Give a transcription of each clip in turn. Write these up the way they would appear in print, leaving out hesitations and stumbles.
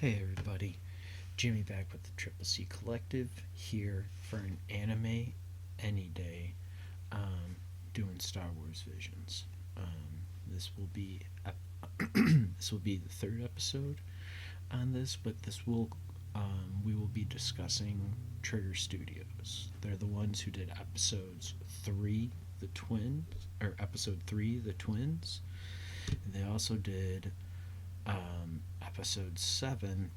Hey everybody, Jimmy back with the Triple C Collective here for an anime any day, um, doing Star Wars Visions. This will be this will be the third episode on this, but this will we will be discussing Trigger Studios. They're the ones who did episodes three, the twins, or episode three, the twins. And they also did episode seven,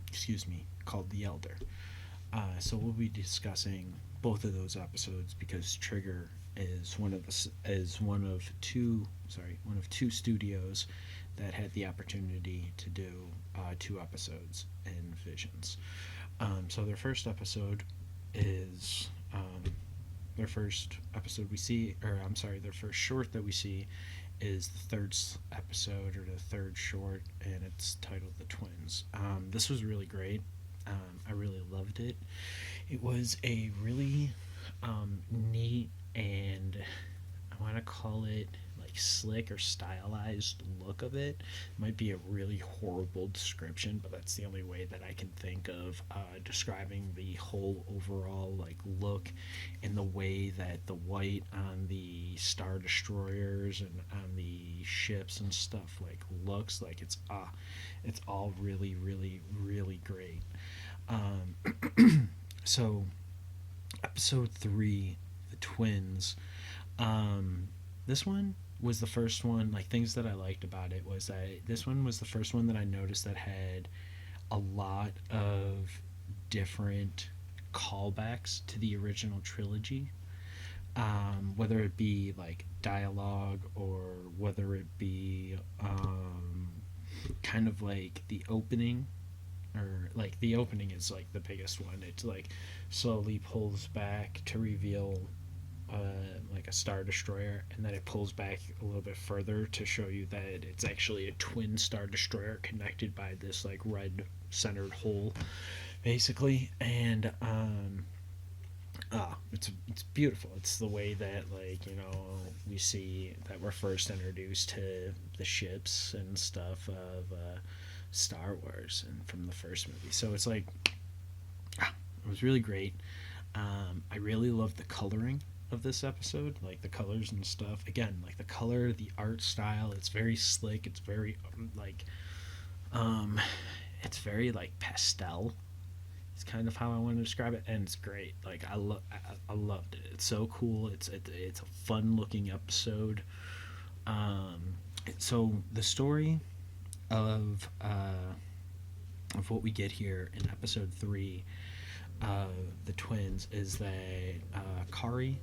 excuse me, called The Elder. So we'll be discussing both of those episodes because Trigger is one of two studios that had the opportunity to do two episodes in Visions. So their first episode is their first episode we see, or I'm sorry, their first short that we see is the third episode or the third short, and it's titled The Twins. This was really great. I really loved it. It was a really neat and I want to call it like slick or stylized look of it. Might be a really horrible description, but that's the only way that I can think of describing the whole overall like look and the way that the white on the star destroyers and on the ships and stuff like looks like it's all really really great. So episode 3, the twins. This one was the first one, like things that I liked about it was that this one was the first one that I noticed that had a lot of different callbacks to the original trilogy, whether it be like dialogue or whether it be kind of like the opening, or like the opening is like the biggest one. It's like slowly pulls back to reveal like a star destroyer, and then it pulls back a little bit further to show you that it's actually a twin star destroyer connected by this like red centered hole, basically. And it's beautiful. It's the way that we see that we're first introduced to the ships and stuff of Star Wars and from the first movie. So it's like it was really great. I really love the coloring of this episode, like the colors and stuff. Again, like the color, the art style. It's very slick. It's very um, it's very like pastel. It's kind of how I want to describe it, and it's great. Like I loved it. It's so cool. It's a fun looking episode. So the story of what we get here in episode 3, the twins, is that Kari,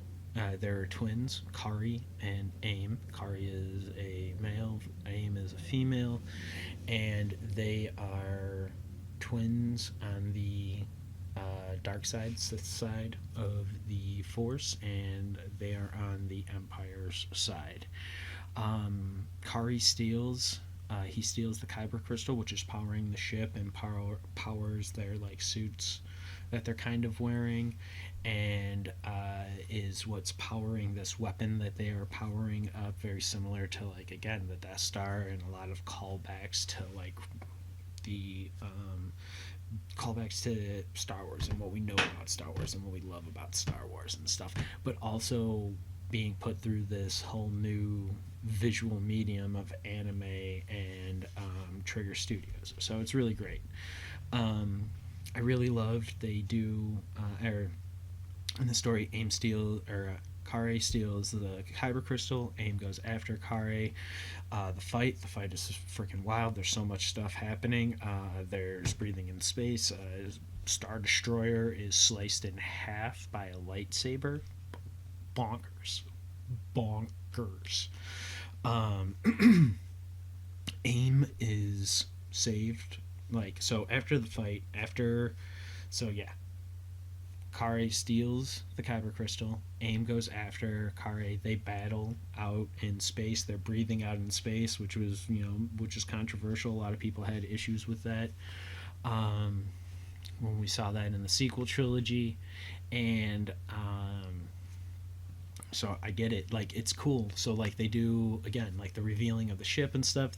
they're twins, Kari and Aim. Kari is a male, Aim is a female, and they are twins on the dark side, Sith side of the Force, and they are on the Empire's side. Kari steals. He steals the Kyber crystal, which is powering the ship and powers their like suits that they're kind of wearing, and is what's powering this weapon that they are powering up. Very similar to like again the Death Star, and a lot of callbacks to like the callbacks to Star Wars and what we know about Star Wars and what we love about Star Wars and stuff, but also being put through this whole new visual medium of anime and Trigger Studios. So it's really great. I really loved they do in the story, Aim steal or Kare steals the Kyber crystal. Aim goes after Kare. The fight is freaking wild. There's so much stuff happening. There's breathing in space. Star Destroyer is sliced in half by a lightsaber. Bonkers. Bonkers. Aim is saved. Like, so after the fight, Kare steals the Kyber crystal. Aim goes after Kare. They battle out in space. They're breathing out in space, which is controversial. A lot of people had issues with that. When we saw that in the sequel trilogy, and So I get it. Like it's cool. So like they do again, like the revealing of the ship and stuff.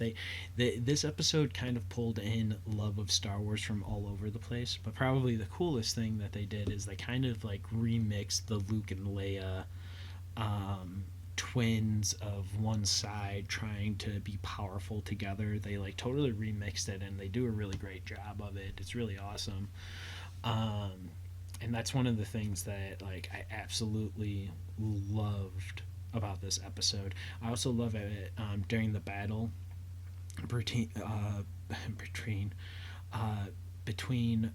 This episode kind of pulled in love of Star Wars from all over the place. But probably the coolest thing that they did is they kind of like remixed the Luke and Leia um, twins of one side trying to be powerful together. They like totally remixed it, and they do a really great job of it. It's really awesome. Um, and that's one of the things that like I absolutely loved about this episode. I also love it during the battle between between uh, between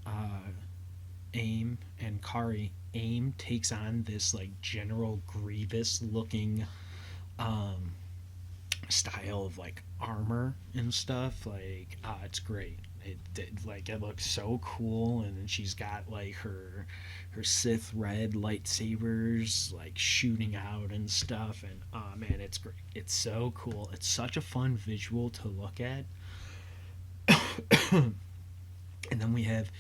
Aim and Kari. Aim takes on this like General Grievous looking um, style of like armor and stuff. Like it's great. It looks so cool, and then she's got like her Sith red lightsabers like shooting out and stuff, and oh man, it's great. It's so cool. It's such a fun visual to look at. And then we have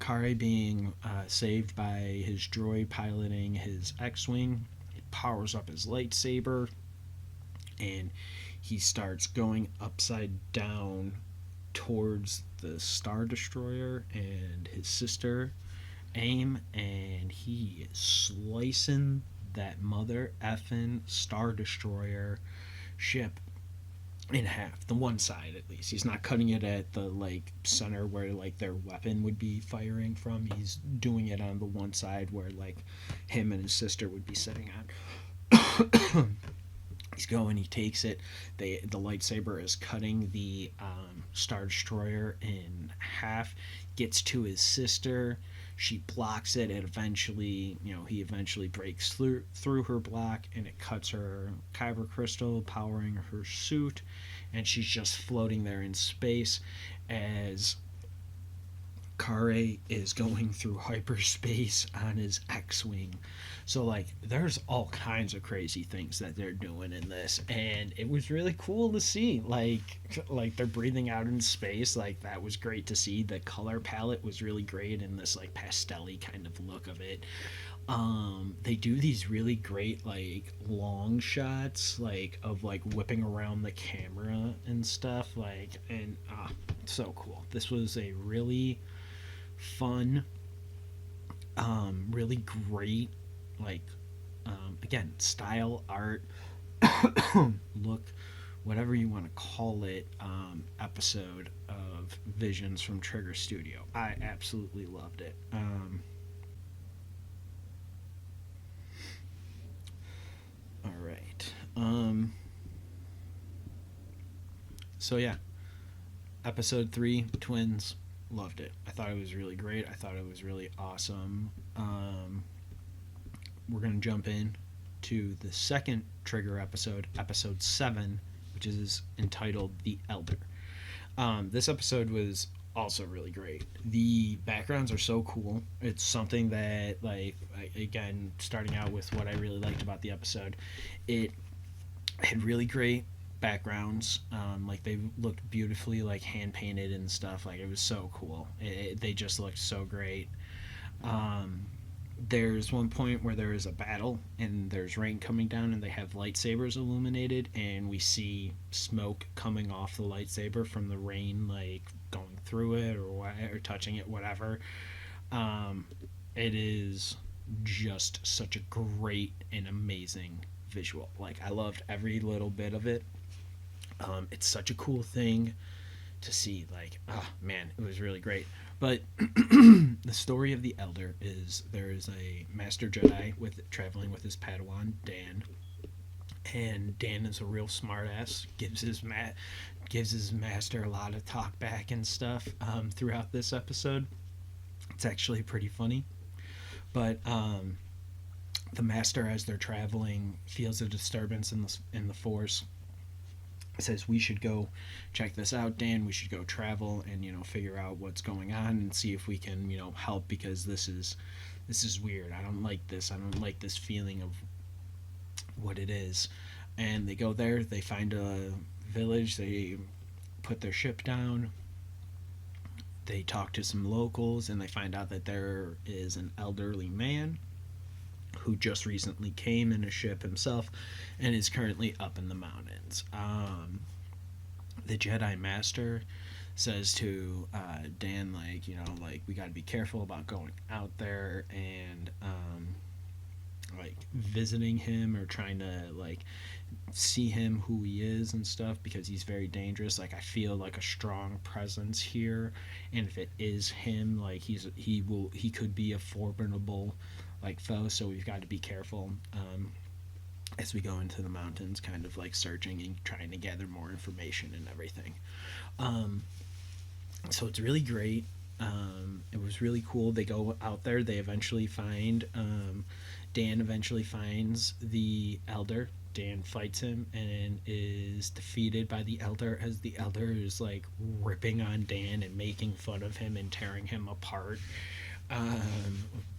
Kare being saved by his droid piloting his X-wing. He powers up his lightsaber, and he starts going upside down towards the Star Destroyer and his sister Aim, and he is slicing that mother effing Star Destroyer ship in half, the one side at least. He's not cutting it at the like center where like their weapon would be firing from. He's doing it on the one side where like him and his sister would be sitting on. He's going, he takes it. The lightsaber is cutting the Star Destroyer in half, gets to his sister. She blocks it, and eventually, he eventually breaks through her block, and it cuts her kyber crystal, powering her suit, and she's just floating there in space as Kare is going through hyperspace on his X-wing. So like there's all kinds of crazy things that they're doing in this, and it was really cool to see. Like they're breathing out in space. Like that was great to see. The color palette was really great in this like pastel-y kind of look of it. They do these really great like long shots like of like whipping around the camera and stuff like, and so cool. This was a really fun, really great, like, again, style, art, look, whatever you want to call it, episode of Visions from Trigger Studio. I absolutely loved it. All right. So yeah, episode 3, Twins. Loved it. I thought it was really great. I thought it was really awesome. We're going to jump in to the second Trigger episode, episode 7, which is entitled The Elder. This episode was also really great. The backgrounds are so cool. It's something that, like, again, starting out with what I really liked about the episode, it had really great backgrounds. Like they looked beautifully like hand painted and stuff. Like it was so cool. They just looked so great. There's one point where there is a battle and there's rain coming down and they have lightsabers illuminated, and we see smoke coming off the lightsaber from the rain, like going through it or touching it, whatever. It is just such a great and amazing visual. Like I loved every little bit of it. It's such a cool thing to see. Like, oh man, it was really great. But the story of the Elder is there is a Master Jedi traveling with his Padawan Dan, and Dan is a real smartass. Gives his master a lot of talk back and stuff throughout this episode. It's actually pretty funny. But the Master, as they're traveling, feels a disturbance in the Force. Says we should go check this out, Dan. We should go travel and figure out what's going on and see if we can help, because this is weird. I don't like this. I don't like this feeling of what it is. And they go there. They find a village. They put their ship down. They talk to some locals, and they find out that there is an elderly man who just recently came in a ship himself and is currently up in the mountains. The Jedi Master says to Dan, like, you know, like, we got to be careful about going out there and like visiting him or trying to like see him who he is and stuff, because he's very dangerous. Like, I feel like a strong presence here, and if it is him, like, he could be a formidable like foe, so we've got to be careful as we go into the mountains, kind of like searching and trying to gather more information and everything. um, so it's really great. It was really cool. They go out there, they eventually find Dan eventually finds the Elder. Dan fights him and is defeated by the Elder, as the Elder is like ripping on Dan and making fun of him and tearing him apart,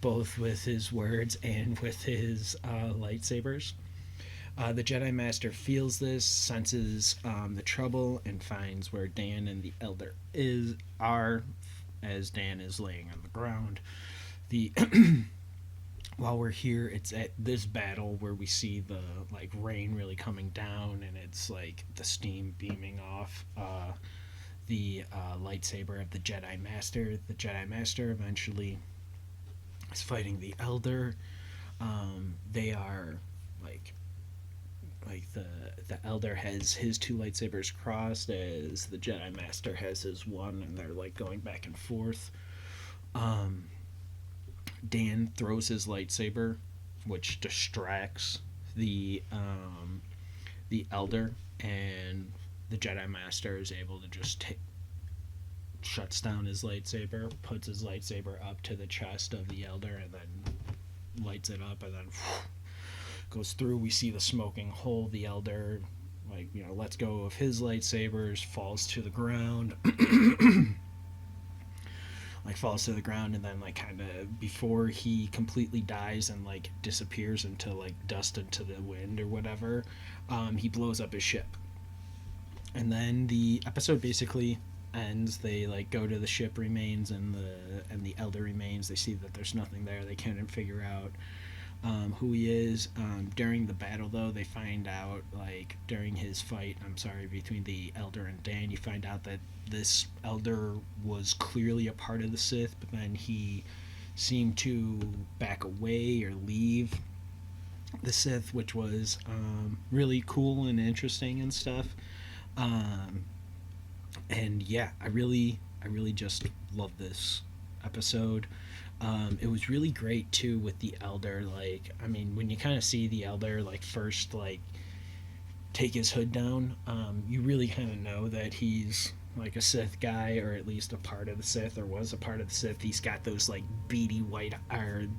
both with his words and with his lightsabers. The Jedi Master feels this, senses the trouble, and finds where Dan and the Elder are, as Dan is laying on the ground. The While we're here, it's at this battle where we see the like rain really coming down, and it's like the steam beaming off the lightsaber of the Jedi Master. The Jedi Master eventually is fighting the Elder. They are like the Elder has his two lightsabers crossed, as the Jedi Master has his one, and they're like going back and forth. Dan throws his lightsaber, which distracts the Elder, and the Jedi Master is able to just shuts down his lightsaber, puts his lightsaber up to the chest of the Elder, and then lights it up, and then goes through. We see the smoking hole. The Elder, like, you know, lets go of his lightsabers, falls to the ground. Like, falls to the ground, and then like kind of before he completely dies and like disappears into like dust into the wind or whatever, he blows up his ship. And then the episode basically ends. They like go to the ship remains and the Elder remains. They see that there's nothing there. They can't figure out who he is. During the battle, though, they find out, like, during his fight, between the Elder and Dan, you find out that this Elder was clearly a part of the Sith, but then he seemed to back away or leave the Sith, which was really cool and interesting and stuff. And yeah, I really just love this episode. It was really great too with the Elder. Like, I mean, when you kind of see the Elder like first like take his hood down, you really kind of know that he's like a Sith guy, or at least a part of the Sith, or was a part of the Sith. He's got those like beady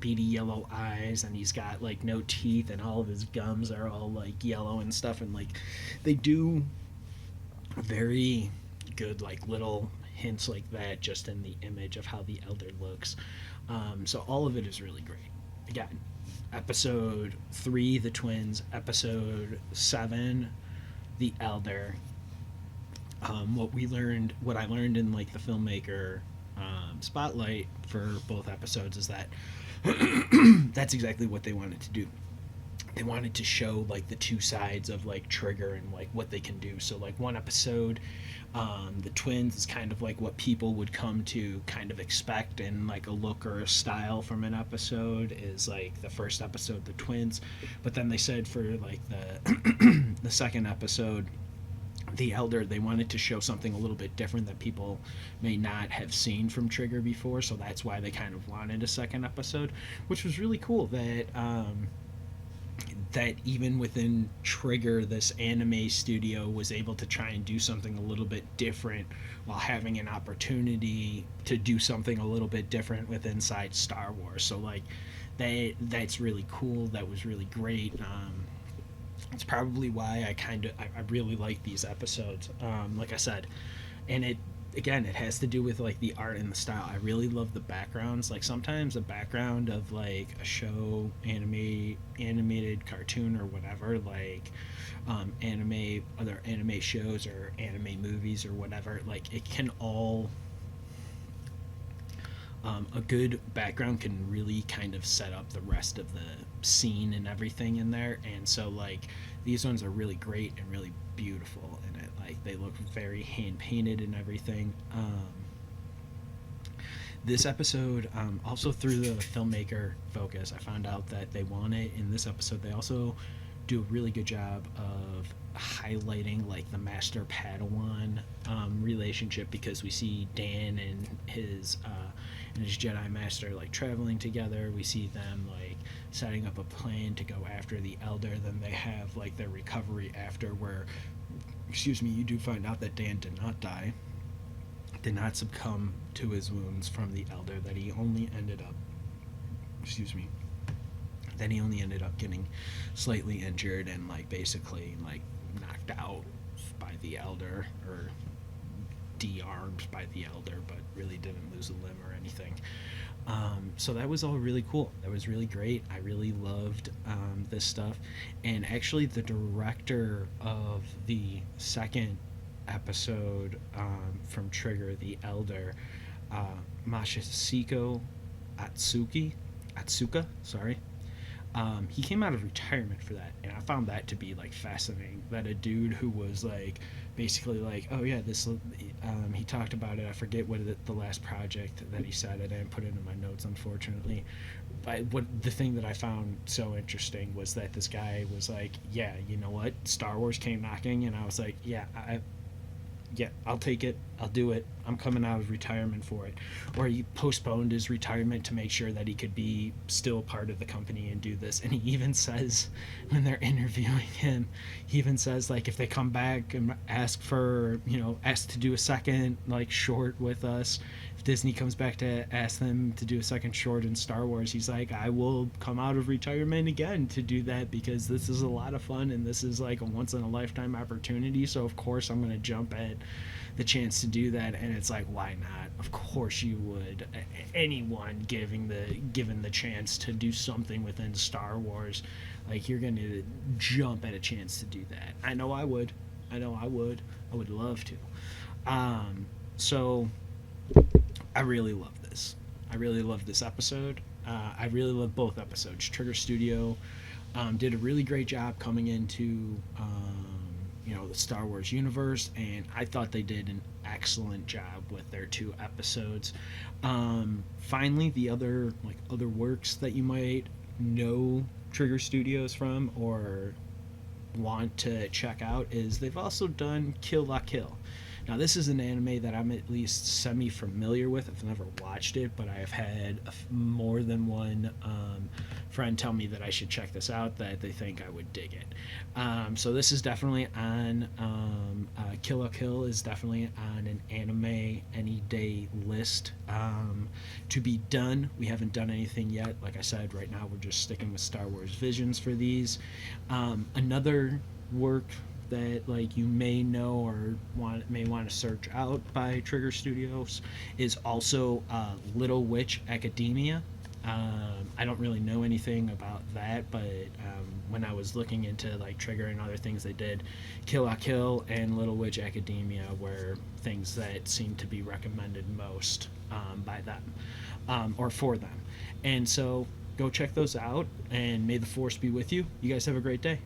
yellow eyes, and he's got like no teeth, and all of his gums are all like yellow and stuff. And like they do very good like little hints like that just in the image of how the Elder looks. So all of it is really great. Again, episode 3, the twins. Episode 7, the Elder. What I learned in like the filmmaker spotlight for both episodes is that that's exactly what they wanted to do. They wanted to show like the two sides of like Trigger and like what they can do. So like one episode, the twins is kind of like what people would come to kind of expect in like a look or a style from an episode, is like the first episode, the twins. But then they said for like the the second episode, the Elder, they wanted to show something a little bit different that people may not have seen from Trigger before. So that's why they kind of wanted a second episode, which was really cool. That even within Trigger, this anime studio was able to try and do something a little bit different while having an opportunity to do something a little bit different with inside Star Wars. So like that's really cool. That was really great. It's probably why I really like these episodes. Like I said, and it has to do with like the art and the style. I really love the backgrounds. Like sometimes the background of like a show, animated cartoon or whatever, like other anime shows or anime movies or whatever, like it can all A good background can really kind of set up the rest of the scene and everything in there. And so, like, these ones are really great and really beautiful in it. Like, they look very hand painted and everything. This episode, also through the filmmaker focus, I found out that they wanted in this episode, they also do a really good job of highlighting like the master Padawan relationship, because we see Dan and his Jedi master like traveling together. We see them like setting up a plan to go after the Elder. Then they have like their recovery after, where, excuse me, you do find out that Dan did not die, did not succumb to his wounds from the Elder, that he only ended up, excuse me, then he only ended up getting slightly injured and like basically like knocked out by the Elder, or de-armed by the Elder, but really didn't lose a limb or anything. So that was all really cool. That was really great. I really loved this stuff. And actually the director of the second episode from Trigger, the Elder, Masahiko Atsuka, sorry. He came out of retirement for that, and I found that to be like fascinating. That a dude who was like basically like, oh yeah, this. He talked about it. I forget what the last project that he said. I didn't put it in my notes, unfortunately. But what the thing that I found so interesting was that this guy was like, yeah, you know what, Star Wars came knocking, and I was like, yeah, I'll take it. I'll do it. I'm coming out of retirement for it. Or he postponed his retirement to make sure that he could be still part of the company and do this. And he even says, when they're interviewing him, he even says, like, if they come back and ask to do a second, like, short with us, if Disney comes back to ask them to do a second short in Star Wars, he's like, I will come out of retirement again to do that, because this is a lot of fun and this is like a once in a lifetime opportunity. So of course I'm going to jump at the chance to do that. And it's like, why not? Of course you would. Anyone given the chance to do something within Star Wars, like, you're going to jump at a chance to do that. I know I would. I would love to. So I really love this. I really love this episode. I really love both episodes. Trigger Studio did a really great job coming into the Star Wars universe, and I thought they did an excellent job with their 2 episodes. Finally, the other works that you might know Trigger Studios from or want to check out is they've also done Kill La Kill. Now, this is an anime that I'm at least semi-familiar with. I've never watched it, but I have had more than one friend tell me that I should check this out, that they think I would dig it. So this is definitely on, Kill La Kill is definitely on an anime any day list to be done. We haven't done anything yet. Like I said, right now we're just sticking with Star Wars Visions for these. Another work that like you may know or may want to search out by Trigger Studios is also Little Witch Academia. I don't really know anything about that, but when I was looking into like Trigger and other things they did, Kill La Kill and Little Witch Academia were things that seemed to be recommended most by them or for them. And so go check those out, and may the Force be with you. You guys have a great day.